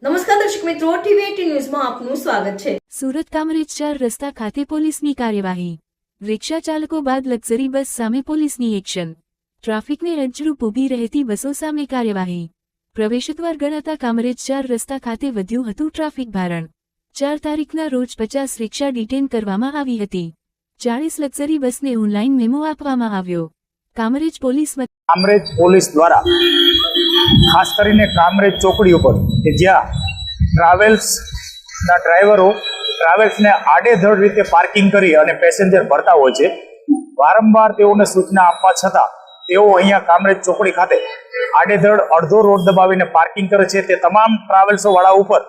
નમસ્કાર દર્શક મિત્રો, ટીવી18 ન્યૂઝમાં આપનું સ્વાગત છે। સુરત કામરેજ 4 રસ્તા ખાતે પોલીસની કાર્યવાહી। રિક્ષા ચાલકો બાદ લક્ઝરી બસ સામે પોલીસની એક્શન। ટ્રાફિકને અડચરૂપ ઊભી રહેતી બસો સામે કાર્યવાહી। પ્રવેશદ્વાર ગણાતા કામરેજ 4 રસ્તા ખાતે વધ્યું હતું ટ્રાફિક ભારણ। 4 તારીખના રોજ 50 રિક્ષા ડિટેન કરવામાં આવી હતી। 40 લક્ઝરી બસને ઓનલાઈન મેમો આપવામાં આવ્યો। કામરેજ પોલીસ દ્વારા ખાસ કરીને કામરેજ ચોકડી ઉપર કે જ્યાં ટ્રાવેલ્સના ડ્રાઈવરો ટ્રાવેલ્સને આડેધડ રીતે પાર્કિંગ કરી અને પેસેન્જર ભરતા હોય છે, વારંવાર તેઓને સૂચના આપવા છતાં તેઓ અહીંયા કામરેજ ચોકડી ખાતે આડેધડ અડધો રોડ દબાવીને પાર્કિંગ કરે છે। તે તમામ ટ્રાવેલ્સો વાળા ઉપર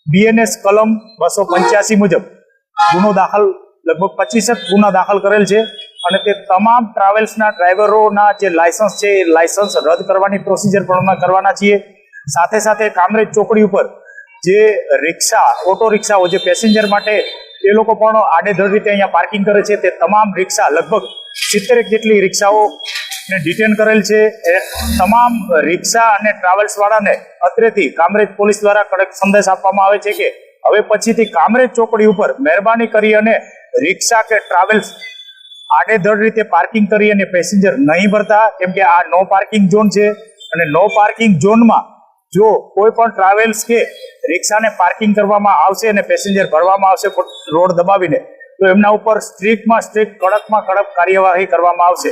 BNS કલમ 285 મુજબ ગુનો દાખલ, લગભગ 25 ગુના દાખલ કરેલ છે અને તે તમામ ટ્રાવેલ્સના ડ્રાઈવરોના જે લાયસન્સ છે એ લાયસન્સ રદ કરવાની પ્રોસિજર પણ કરવાના છીએ। સાથે સાથે કામરેજ ચોકડી ઉપર જે રિક્ષા, ઓટો રિક્ષાઓ જે પેસેન્જર માટે એ લોકો પણ આડેધડ રીતે અહીંયા પાર્કિંગ કરે છે, તે તમામ રિક્ષા લગભગ 70 જેટલી રિક્ષાઓને ડિટેન કરેલ છે। તમામ રિક્ષા અને ટ્રાવેલ્સ વાળાને અત્રેથી કામરેજ પોલીસ દ્વારા કડક સંદેશ આપવામાં આવે છે કે હવે પછીથી કામરેજ ચોકડી ઉપર મહેરબાની કરી અને રિક્ષા કે ટ્રાવેલ્સ આડેધડ રીતે પાર્કિંગ કરી અને પેસેન્જર નહીં ભરતા, કેમ કે આ નો પાર્કિંગ ઝોન છે અને નો પાર્કિંગ ઝોનમાં જો કોઈ પણ ટ્રાવેલ્સ કે રિક્ષાને પાર્કિંગ કરવામાં આવશે અને પેસેન્જર ભરવામાં આવશે રોડ દબાવીને, તો એમના ઉપર સ્ટ્રિક્ટમાં સ્ટ્રિક્ટ, કડકમાં કડક કાર્યવાહી કરવામાં આવશે।